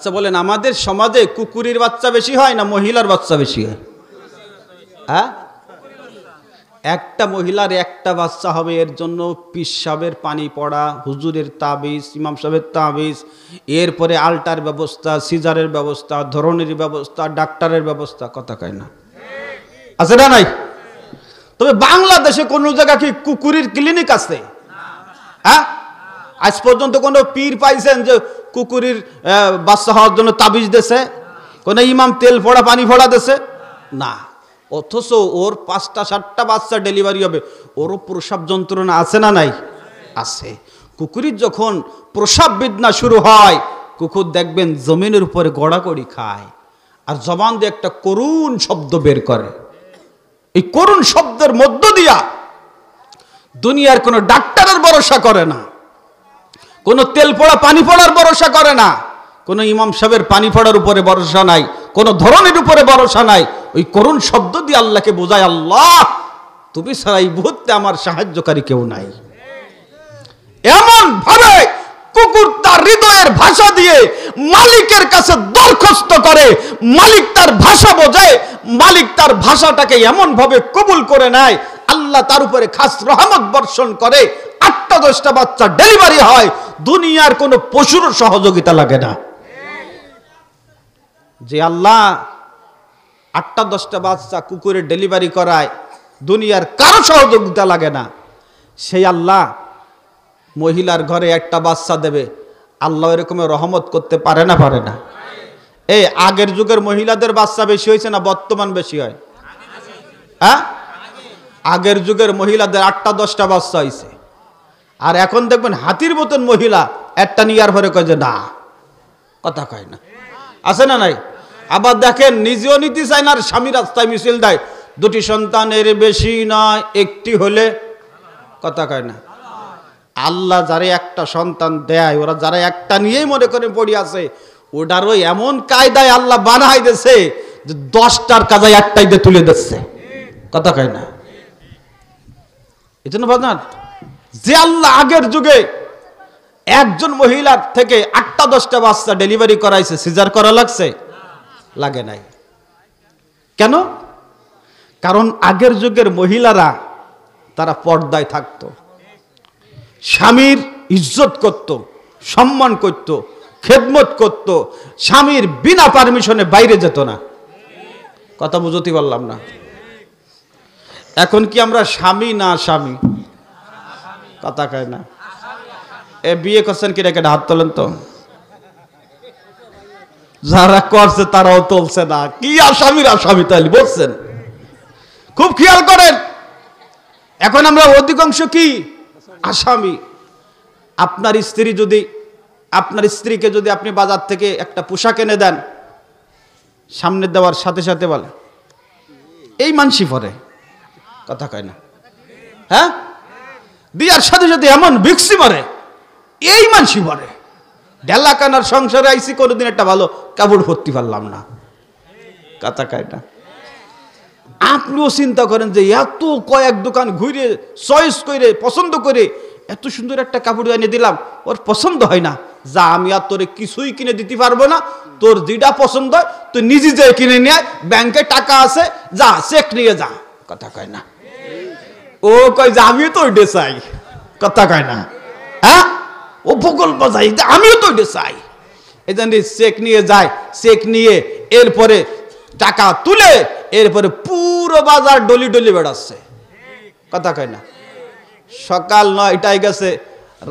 আচ্ছা বলেন, আমাদের সমাজে কুকুরের বাচ্চা বেশি হয় না মহিলার বাচ্চা বেশি হয়? হ্যাঁ, একটা মহিলার একটা বাচ্চা হবে, এর জন্য পীর সাহেবের পানি পড়া, হুজুরের তাবিজ, ইমাম সাহেবের তাবিজ, এরপরে আল্টার ব্যবস্থা, সিজারের ব্যবস্থা, ধরনের ব্যবস্থা, ডাক্তারের ব্যবস্থা, কথা কয় না? আছে না নাই? তবে বাংলাদেশে কোন জায়গা কি কুকুরের ক্লিনিক আছে? হ্যাঁ, আজ পর্যন্ত কোনো পীর পাইছেন যে কুকুরের বাচ্চা হওয়ার জন্য তাবিজ দেছে? কোন ইমাম তেল ফোড়া পানি ফোড়া দেছে? না। অথচ ওর 5টা-7টা বাচ্চা ডেলিভারি হবে, ওরও প্রসাব যন্ত্রণা আছে না নাই? আছে। কুকুরের যখন প্রসাব বেদনা শুরু হয়, কুকুর দেখবেন জমিনের উপরে গড়াগড়ি খায় আর জবান দিয়ে একটা করুণ শব্দ বের করে। এই করুণ শব্দের মধ্য দিয়া দুনিয়ার কোনো ডাক্তারের ভরসা করে না, কোনো তেল পড়া পানি পড়ার ভরসা করে না, কোনো ইমাম সাহেবের পানি পড়ার উপরে ভরসা নাই, কোনো ধরনের উপরে ভরসা নাই। ওই করুণ শব্দ দিয়ে আল্লাহকে বোঝায়, আল্লাহ তুমি ছাড়া এই মুহূর্তে আমার সাহায্যকারী কেউ নাই। এমন ভাবে কুকুর তার হৃদয়ের ভাষা দিয়ে মালিকের কাছে দরখাস্ত করে, মালিক তার ভাষা বোঝে, মালিক তার ভাষাটাকে এমন ভাবে কবুল করে নেয়, আল্লাহ তার উপরে খাস রহমত বর্ষণ করে, 8টা-10টা বাচ্চা ডেলিভারি হয়, দুনিয়ার কোনো পশুর সহযোগিতা লাগে না। যে আল্লাহ 8টা-10টা বাচ্চা কুকুরের ডেলিভারি করায়, দুনিয়ার কারো সহযোগিতা লাগে না, সেই আল্লাহ মহিলার ঘরে একটা বাচ্চা দেবে, আল্লাহ এরকমের রহমত করতে পারে না? পারে না? এই আগের যুগের মহিলাদের বাচ্চা বেশি হয়েছে না বর্তমান বেশি হয়? হ্যাঁ, আগের যুগের মহিলাদের 8টা-10টা বাচ্চা হয়েছে, আর এখন দেখবেন হাতির মতন মহিলা একটা নিয়ার ভরে কয় যে না, কথা কয় না। আছে না নাই? আবার দেখেন নিজেও নিতে চায় না, আর স্বামী রাস্তায় মিছিল দেয়, 2টি সন্তানের বেশি নয়, একটি হলে, কথা কয় না। আল্লাহ যারা একটা সন্তান দেয়, ওরা যারা একটা নিয়েই মনে করে পড়ে আছে, ওটারও এমন কায়দায় আল্লাহ বানাই দিয়েছে যে 10টার কাজায় একটাই দিয়ে তুলে দিচ্ছে, কথা কয় না। এই জন্য বাজান, যে আল্লাহ আগের যুগে একজন মহিলার থেকে 8টা-10টা বাচ্চা ডেলিভারি করাইছে, সিজার করা লাগছে? লাগে নাই। কেন? কারণ আগের যুগের মহিলারা তারা পর্দায় থাকতো, স্বামীর ইজ্জত করত, সম্মান করত, খেদমত করত, স্বামীর বিনা পারমিশনে বাইরে যেত না। কথা বুঝতে পারলাম না? এখন কি আমরা স্বামী না স্বামী? কথা কয় না। এ বিয়ে করছেন কি রেখে হাত তোলেন তো, যারা করছে তারাও তুলছে না। কি আসামির আসামি তাহলে বলছেন? খুব খেয়াল করেন, এখন আমরা অধিকাংশ কি আসামি। আপনার স্ত্রীকে যদি আপনি বাজার থেকে একটা পোশাক এনে দেন, সামনে দেওয়ার সাথে সাথে বলে এই মানসি পরে, কথা কয় না? হ্যাঁ, বিয়ার সাথে সাথে এমন বিক্সি মারে, এই মানসি পরে। ডেলাকানার সংসারে আইসি, কোনোদিন একটা ভালো কাপড় পরতে পারলাম না, কথা কয় না? আপনিও চিন্তা করেন যে এত কয়েক দোকান ঘুরে চয়েস করে পছন্দ করে এত সুন্দর একটা কাপড় এনে দিলাম, ওর পছন্দ হয় না, যা আমি আর তোরে কিছুই কিনে দিতে পারবো না, তোর যেটা পছন্দ হয় তুই নিজে যে কিনে নিয়ে, ব্যাংকে টাকা আছে, যা চেক নিয়ে যা, কথা কয় না? ও কয় যে আমিও তো ওইটা চাই, কথা কয় না? হ্যাঁ, ও ভূগোল বাজাই, আমিও তো ওইটা চাই। এই জন্য চেক নিয়ে যায়, চেক নিয়ে এরপরে টাকা তুলে এরপরে পুরো বাজার ডলি ডলি বেড়াচ্ছে, কথা কয় না? সকাল 9টায় গেছে,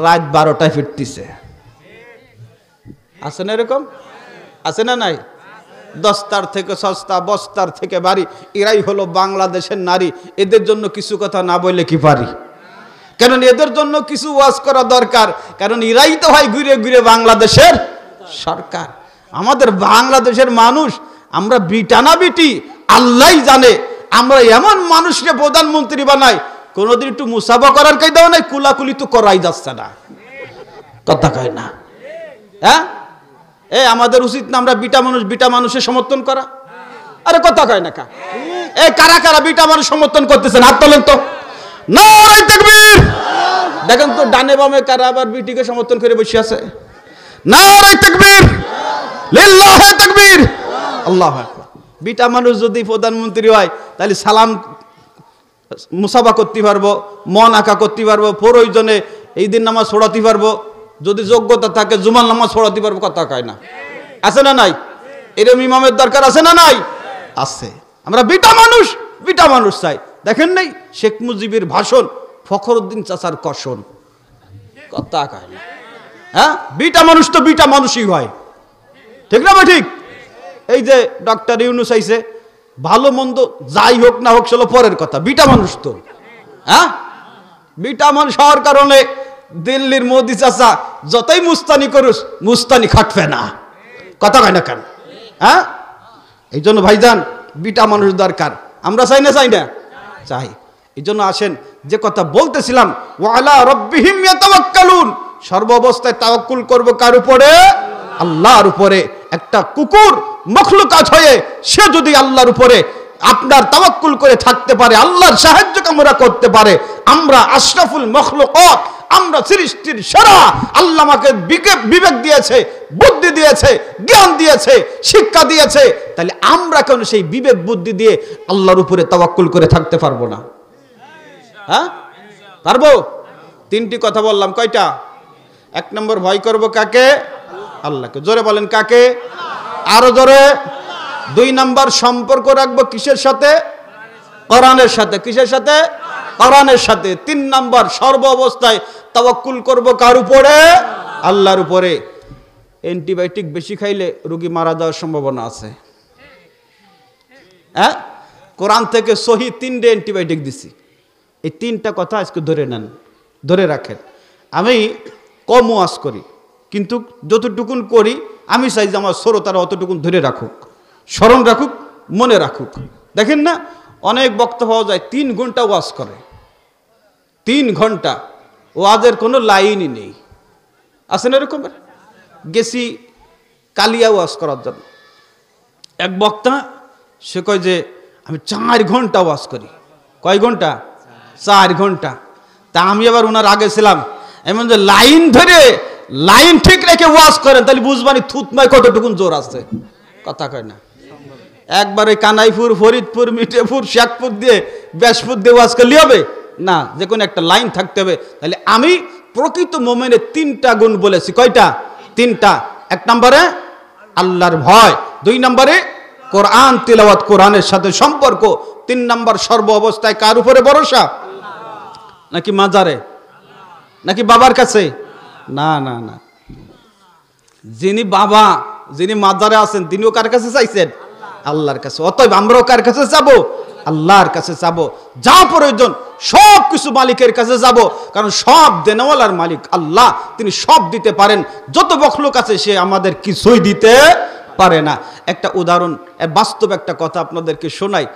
রাত 12টায় ফিরতেছে। আছে না এরকম? আছে না নাই? দস্তার থেকে সস্তা, বস্তার থেকে বাড়ি, এরাই হলো বাংলাদেশের নারী। এদের জন্য কিছু কথা না বললে কি পারি? কারণ এদের জন্য কিছু ওয়াজ করা দরকার, কারণ এরাই তো হয় ঘুরে ঘুরে বাংলাদেশের সরকার। আমাদের বাংলাদেশের মানুষ, আমরা বিটানা বিটি আল্লাহ জানে, আমরা এমন মানুষকে প্রধানমন্ত্রী বানাই, কোনোদিন একটু মুসাফা করার কায়দাও নাই, কুলাকুলি তো করাই যাচ্ছে না, কথা কয় না? হ্যাঁ, আমাদের উচিত না আমরা বিটা মানুষের সমর্থন করা? আরে কথা কয় না কা? কারা কারা বিটা মানুষ সমর্থন করতেছেন হাত তোলেন তো। নারায়ে তাকবীর! দেখেন তো ডানে বামে কারা আবার বিটিকে সমর্থন করে বসে আছে। নারায়ে তাকবীর! আল্লাহু আকবার। বিটা মানুষ যদি প্রধানমন্ত্রী হয় তাহলে সালাম মুসাফা করতে পারবো, মন আঁকা করতে পারবো, প্রয়োজনে এই দিন নামাজ পড়াতে পারবো, যদি যোগ্যতা থাকে জুমার নামাজ পড়াতে পারবো। কথা কয় না? আছে না নাই? এরকম ইমামের দরকার আছে না নাই? আছে। আমরা বিটা মানুষ চাই। দেখেন নাই শেখ মুজিবের ভাষণ, ফখরুদ্দিন চাচার কষণ। কথা কয় না? হ্যাঁ, বিটা মানুষ তো বিটা মানুষই হয়, ঠিক না? ঠিক। এই যে ডক্টর ইউনূস আইছে, ভালো মন্দ যাই হোক না হোক সেটা পরের কথা, বিটা মানুষ তো। হ্যাঁ, বিটা মানুষ হওয়ার কারণে দিল্লির মোদি চাচা যতই মুস্তানি করুস মুস্তানি খাটবে না। কথা কয় না কেন? হ্যাঁ, এই জন্য ভাইজান বিটা মানুষ দরকার। আমরা চাই না? চাই। এই জন্য আসেন, যে কথা বলতেছিলাম, ওয়ালা রব্বিহিম ইয়াতাওয়াক্কালুন, সর্ব অবস্থায় তাওয়াক্কুল করব কার উপরে? আল্লাহর উপরে। একটা কুকুর মখলুকাত হয়ে সে যদি আল্লাহর উপরে আপনার তাওয়াক্কুল করে থাকতে পারে, আল্লাহর সাহায্য কামনা করতে পারে, আমরা আশরাফুল মখলুকাত, আমরা সৃষ্টির সেরা, আল্লাহ আমাকে বিবেক দিয়েছে, বুদ্ধি দিয়েছে, জ্ঞান দিয়েছে, শিক্ষা দিয়েছে, তাহলে আমরা কেন সেই বিবেক বুদ্ধি দিয়ে আল্লাহর উপরে তাওয়াক্কুল করে থাকতে পারবো না? হ্যাঁ, পারবো। তিনটি কথা বললাম, কয়টা? এক নম্বর, ভয় করব কাকে? আল্লাহকে। জোরে বলেন, কাকে? আরো জোরে। দুই নম্বর, সম্পর্ক রাখবো কিসের সাথে? কোরআনের সাথে। কিসের সাথে? কোরআনের সাথে। তিন নম্বর, সর্ব অবস্থায় তাওয়াক্কুল করব কার উপরে? আল্লাহর উপরে। অ্যান্টিবায়োটিক বেশি খাইলে রোগী মারা যাওয়ার সম্ভাবনা আছে। হ্যাঁ, কোরআন থেকে সহি 3টে অ্যান্টিবায়োটিক দিছি। এই 3টা কথা আজকে ধরে নেন, ধরে রাখেন। আমি কম ওয়াজ করি, কিন্তু যতটুকুন করি আমি চাই যে আমার শ্রোতারা অতটুকুন ধরে রাখুক, স্মরণ রাখুক, মনে রাখুক। দেখেন না, অনেক বক্তা পাওয়া যায় 3 ঘন্টা ওয়াজ করে, 3 ঘন্টা ওয়াজের কোনো লাইনই নেই। আছে না এরকম? গেছি কালিয়া ওয়াজ করার জন্য, এক বক্তা সে কয় যে আমি 4 ঘন্টা ওয়াজ করি। কয় ঘন্টা? 4 ঘন্টা। তা আমি আবার ওনার আগে ছিলাম, এমন যে লাইন ধরে লাইন ঠিক রেখে ওয়াজ করেন তাহলে বুঝবানি থুতমায় কতটুকুন জোর আছে। কথা কয় না? একবারে কানাইপুর, ফরিদপুর, মিঠাপুর, শেখপুর দিয়ে ব্যাসপুর দিয়ে ওয়াজ করলে হবে না, যে কোনো একটা লাইন থাকতে হবে। তাহলে আমি প্রকৃত মোমেনের 3টা গুণ বলেছি। কয়টা? 3টা। 1 নম্বরে আল্লাহর ভয়, 2 নম্বরে কোরআন তিলাওয়াত, কোরআনের সাথে সম্পর্ক, 3 নম্বর সর্ব অবস্থায় কার উপরে ভরসা? নাকি মাজারে, নাকি বাবার কাছে? না না না, যিনি বাবা, যিনি মাজারে আছেন তিনিও কার কাছে চাইছেন? আল্লাহর কাছে। অতএব আমরাও কার কাছে যাব? আল্লাহর কাছে যাব। যা প্রয়োজন সব কিছু মালিকের কাছে যাব, কারণ সব দেনওয়ালার মালিক আল্লাহ, তিনি সব দিতে পারেন। যত বখলুক আছে সে আমাদের কিছুই দিতে পারে না। একটা উদাহরণ, বাস্তব একটা কথা আপনাদেরকে শোনাই।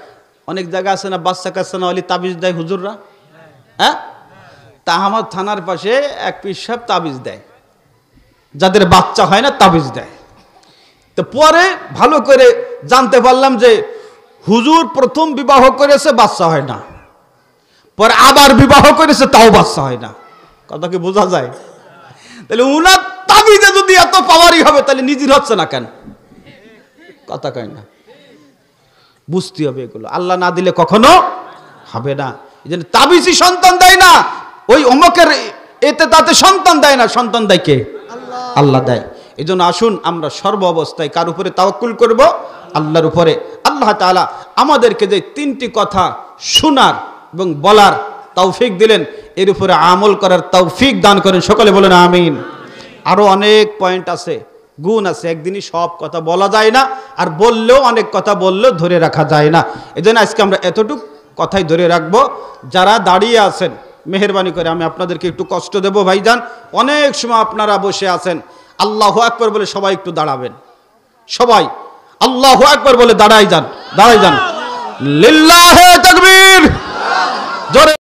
অনেক জায়গা আছে না, বাচ্চা কাচ্চা না হলে তাবিজ দেয় হুজুররা। হ্যাঁ, তা আমার থানার পাশে এক পীর সাহেব তাবিজ দেয়, যাদের বাচ্চা হয় না তাবিজ দেয়। তো পরে ভালো করে জানতে পারলাম যে হুজুর প্রথম বিবাহ করেছে, বাচ্চা হয় না, পরে আবার বিবাহ করেছে, তাও বাচ্চা হয় না। কথা কি বোঝা যায়? তাহলে উনার তাবিজে যদি এত পাওয়ারই হবে তাহলে নিজের হচ্ছে না কেন? কথা কয় না? বুঝতে হবে এগুলো, আল্লাহ না দিলে কখনো হবে না। এই জন্য তাবিজই সন্তান দেয় না, ওই অমকের এতে তাতে সন্তান দেয় না, সন্তান দেয় কে? আল্লাহ দেয়। এই জন্য আসুন আমরা সর্ব অবস্থায় কার উপরে তাওয়াক্কুল করব? আল্লাহর উপরে। আল্লাহ তাআলা আমাদেরকে যে 3টি কথা শোনার এবং বলার তৌফিক দিলেন, এর উপরে আমল করার তৌফিক দান করেন। সকলে বলেন আমিন। আরো অনেক পয়েন্ট আছে, গুণ আছে, একদিনই সব কথা বলা যায় না, আর বললেও অনেক কথা বললেও ধরে রাখা যায় না। এই জন্য আজকে আমরা এতটুকু কথাই ধরে রাখবো। যারা দাঁড়িয়ে আছেন মেহেরবানি করে আমি আপনাদেরকে একটু কষ্ট দেব ভাইজান। অনেক সময় আপনারা বসে আছেন, আল্লাহু আকবার বলে সবাই একটু দাঁড়াবেন। সবাই আল্লাহু আকবার বলে দাঁড়াই যান, দাঁড়াই যান। লিল্লাহে তাকবীর। জোরে